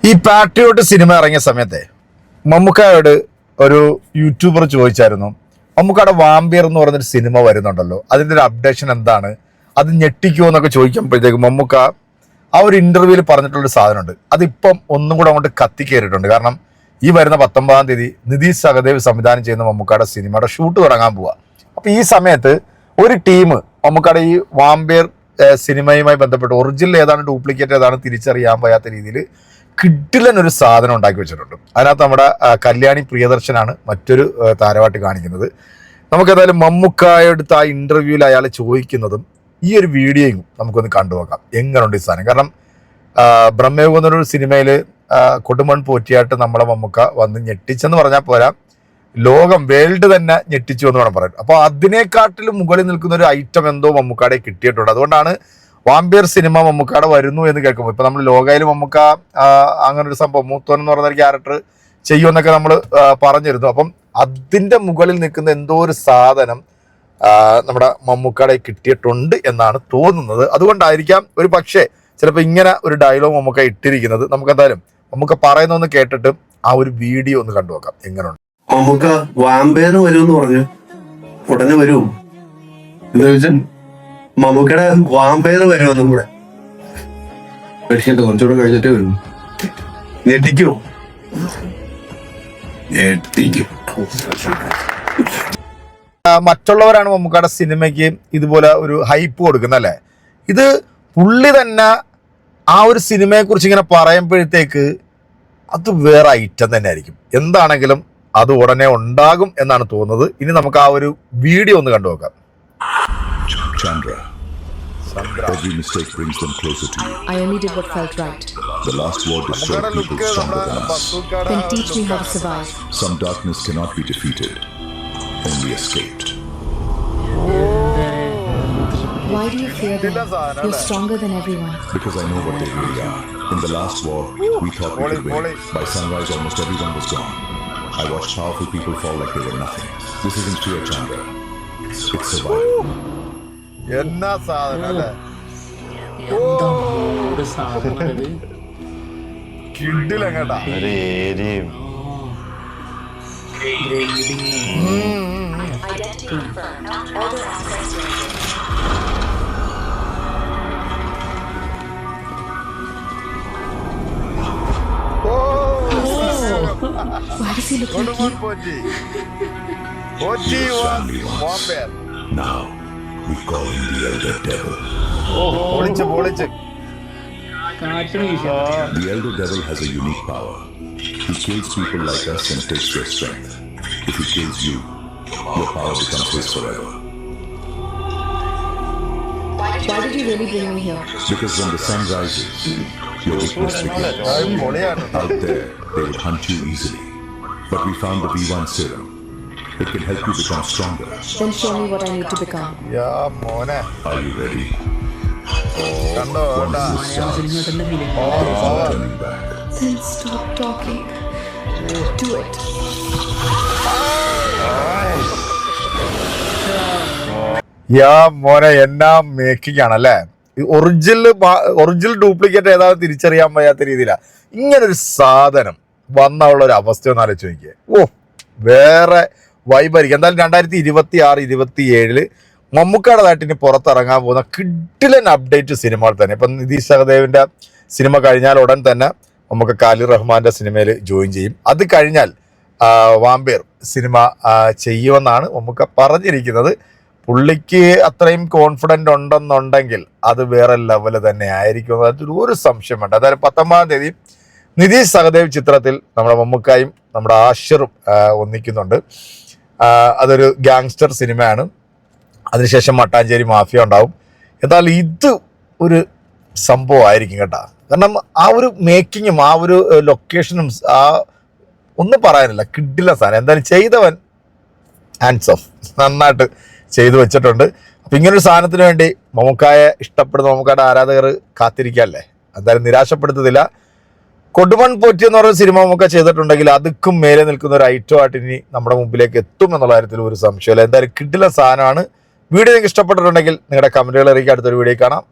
ഈ patriot cinema ഇറങ്ങിയ സമയത്തെ മമ്മൂക്കയോട് ഒരു യൂട്യൂബർ ചോദിച്ചായിരുന്നു, മമ്മൂക്കയുടെ വാമ്പിയർ എന്ന് പറഞ്ഞൊരു സിനിമ വരുന്നുണ്ടല്ലോ, അതിൻ്റെ ഒരു അപ്ഡേഷൻ എന്താണ്, അത് ഞെട്ടിക്കുമോ എന്നൊക്കെ ചോദിക്കുമ്പോഴത്തേക്ക് മമ്മൂക്ക ആ ഒരു ഇന്റർവ്യൂവിൽ പറഞ്ഞിട്ടുള്ളൊരു സാധനമുണ്ട്. അതിപ്പം ഒന്നും കൂടെ അങ്ങോട്ട് കത്തിക്കയറിയിട്ടുണ്ട്. കാരണം ഈ വരുന്ന 19-ാം തീയതി നിതീഷ് സഹദേവ് സംവിധാനം ചെയ്യുന്ന മമ്മൂക്കയുടെ സിനിമയുടെ ഷൂട്ട് തുടങ്ങാൻ പോവുക. അപ്പോൾ ഈ സമയത്ത് ഒരു ടീം മമ്മൂക്കയുടെ ഈ വാമ്പിയർ സിനിമയുമായി ബന്ധപ്പെട്ട് ഒറിജിനൽ ഏതാണ് ഡ്യൂപ്ലിക്കേറ്റ് ഏതാണ് തിരിച്ചറിയാൻ വയ്യാത്ത രീതിയിൽ കിഡിലനൊരു സാധനം ഉണ്ടാക്കി വെച്ചിട്ടുണ്ട്. അതിനകത്ത് നമ്മുടെ കല്യാണി പ്രിയദർശനാണ് മറ്റൊരു താരമായിട്ട് കാണിക്കുന്നത്. നമുക്കേതായാലും മമ്മൂക്കായെടുത്ത് ആ ഇൻ്റർവ്യൂവിൽ അയാൾ ചോദിക്കുന്നതും ഈ ഒരു വീഡിയോയും നമുക്കൊന്ന് കണ്ടുനോക്കാം എങ്ങനെയുണ്ട് ഈ സാധനം. കാരണം ബ്രഹ്മയുഗം എന്നൊരു സിനിമയിൽ കൊടുമൺ പോറ്റിയായിട്ട് നമ്മളെ മമ്മൂക്ക വന്ന് ഞെട്ടിച്ചെന്ന് പറഞ്ഞാൽ പോരാ, ലോകം വേൾഡ് തന്നെ ഞെട്ടിച്ചു എന്ന് വേണം പറയാൻ. അപ്പോൾ അതിനേക്കാട്ടിലും മുകളിൽ നിൽക്കുന്ന ഒരു ഐറ്റം എന്തോ മമ്മൂക്കാടെ കിട്ടിയിട്ടുണ്ട്. അതുകൊണ്ടാണ് വാമ്പിയർ സിനിമ മമ്മൂക്കാടെ വരുന്നു എന്ന് കേൾക്കുമ്പോൾ ഇപ്പം നമ്മൾ ലോകയിൽ മമ്മൂക്ക അങ്ങനെ ഒരു സംഭവം മൂത്തോൻ എന്ന് പറയുന്ന ഒരു ക്യാരക്ടർ ചെയ്യുമെന്നൊക്കെ നമ്മൾ പറഞ്ഞിരുന്നു. അപ്പം അതിൻ്റെ മുകളിൽ നിൽക്കുന്ന എന്തോ ഒരു സാധനം നമ്മുടെ മമ്മൂക്കാടെ കിട്ടിയിട്ടുണ്ട് എന്നാണ് തോന്നുന്നത്. അതുകൊണ്ടായിരിക്കാം ഒരു പക്ഷേ ചിലപ്പോൾ ഇങ്ങനെ ഒരു ഡയലോഗ് മമ്മൂക്ക ഇട്ടിരിക്കുന്നത്. നമുക്കെന്തായാലും മമ്മൂക്ക പറയുന്നൊന്ന് കേട്ടിട്ട് ആ ഒരു വീഡിയോ ഒന്ന് കണ്ടുനോക്കാം എങ്ങനെയുണ്ട്. മമ്മൂക്ക വാമ്പയർ വരുമെന്ന് പറഞ്ഞു, ഉടനെ വരൂ. എന്താ വെച്ചാൽ മമ്മൂക്കയുടെ വാമ്പയർ വരുമെന്നും കൂടെ കുറച്ചുകൂടെ കഴിഞ്ഞിട്ടേ വരും. ഞെട്ടിക്കോ? മറ്റുള്ളവരാണ് മമ്മൂക്കയുടെ സിനിമയ്ക്ക് ഇതുപോലെ ഒരു ഹൈപ്പ് കൊടുക്കുന്നത് അല്ലേ. ഇത് പുള്ളി തന്നെ ആ ഒരു സിനിമയെക്കുറിച്ച് ഇങ്ങനെ പറയുമ്പോഴത്തേക്ക് അത് വേറെ ഐറ്റം തന്നെ ആയിരിക്കും. എന്താണെങ്കിലും അത് ഉടനെ ഉണ്ടാകും എന്നാണ് തോന്നുന്നത്. ഇനി നമുക്ക് ആ ഒരു വീഡിയോ ഒന്ന് കണ്ടുനോക്കാം. Chandra. Every mistake brings them closer to you. I only did what felt right. The last war destroyed people stronger than us. Then teach me how to survive. Some darkness cannot be defeated, only escaped. Why do you fear them? You're stronger than everyone. Because I know what they really are. In the last war, we thought we could win. By sunrise, almost everyone was gone. I watched powerful people fall like they were nothing. This isn't fear, Chandra. It's survival. എന്നാ സാധനം അല്ലേ, കിഡിലെങ്ങട്ടാ. Why does he look like you? Now, we call him the Elder Devil. The Elder Devil has a unique power. He kills people like us and takes their strength. If he kills you, your power becomes his forever. Why did you really bring me here? Because when the sun rises, your weakness begins. Out there, they would hunt you easily. But we found the V1 serum. It can help you become stronger. Then show me what I need to become. Are you ready? Once this starts, there's no turning back. Then stop talking. Do it. യാ മോനെ, എന്നാ making ആണല്ലേ. Original duplicate ഏതാണെന്ന് തിരിച്ചറിയാൻ വയ്യാത്ത രീതിയിലാണ് ഇങ്ങനൊരു സാധനം വന്നുള്ള അവസ്ഥ ഒന്ന് ആലോചിച്ച് നോക്കിയേ. വേറെ വൈബായിരിക്കും. എന്തായാലും 2026-27 മമ്മൂക്കയുടെ നാട്ടിന് പുറത്തിറങ്ങാൻ പോകുന്ന കിഡിലൻ അപ്ഡേറ്റ് സിനിമകൾ തന്നെ. ഇപ്പം നിതീഷ് സഹദേവിൻ്റെ സിനിമ കഴിഞ്ഞാൽ ഉടൻ തന്നെ നമുക്ക് ഖാലിർ റഹ്മാൻ്റെ സിനിമയിൽ ജോയിൻ ചെയ്യും. അത് കഴിഞ്ഞാൽ വാമ്പിയർ സിനിമ ചെയ്യുമെന്നാണ് മമ്മൂക്ക പറഞ്ഞിരിക്കുന്നത്. പുള്ളിക്ക് അത്രയും കോൺഫിഡൻ്റ് ഉണ്ടെന്നുണ്ടെങ്കിൽ അത് വേറെ ലെവല് തന്നെ ആയിരിക്കും. അതിൽ ഒരു സംശയം വേണ്ട. അതായത് 19-ാം തീയതി നിതീഷ് സഹദേവ് ചിത്രത്തിൽ നമ്മുടെ മമ്മൂക്കായും നമ്മുടെ ആഷിറും ഒന്നിക്കുന്നുണ്ട്. അതൊരു ഗാങ്സ്റ്റർ സിനിമയാണ്. അതിനുശേഷം മട്ടാഞ്ചേരി മാഫിയ ഉണ്ടാവും. എന്നാൽ ഇത് ഒരു സംഭവമായിരിക്കും കേട്ടോ. കാരണം ആ ഒരു മേക്കിങ്ങും ആ ഒരു ലൊക്കേഷനും ഒന്നും പറയാനില്ല, കിഡില സാധനം. എന്തായാലും ചെയ്തവൻ ഹാൻഡ്സ് ഓഫ്, നന്നായിട്ട് ചെയ്തു വെച്ചിട്ടുണ്ട്. അപ്പം ഇങ്ങനൊരു സാധനത്തിന് വേണ്ടി മമ്മൂക്കായെ ഇഷ്ടപ്പെടുന്ന മമ്മൂക്കായുടെ ആരാധകർ കാത്തിരിക്കുകയല്ലേ. എന്തായാലും നിരാശപ്പെടുത്തതില്ല. കൊടുമൺ പോറ്റി എന്ന് പറയുന്ന സിനിമ നമുക്ക് ചെയ്തിട്ടുണ്ടെങ്കിൽ അതുക്കും മേലെ നിൽക്കുന്ന ഒരു ഐറ്റം ആയിട്ട് ഇനി നമ്മുടെ മുമ്പിലേക്ക് എത്തും എന്നുള്ള കാര്യത്തിൽ ഒരു സംശയമില്ല. എന്തായാലും കിഡിലെ സാധനമാണ്. വീഡിയോ നിങ്ങൾക്ക് ഇഷ്ടപ്പെട്ടിട്ടുണ്ടെങ്കിൽ നിങ്ങളുടെ കമൻറ്റുകൾ അറിയിക്കുക. അടുത്തൊരു വീഡിയോ കാണാം.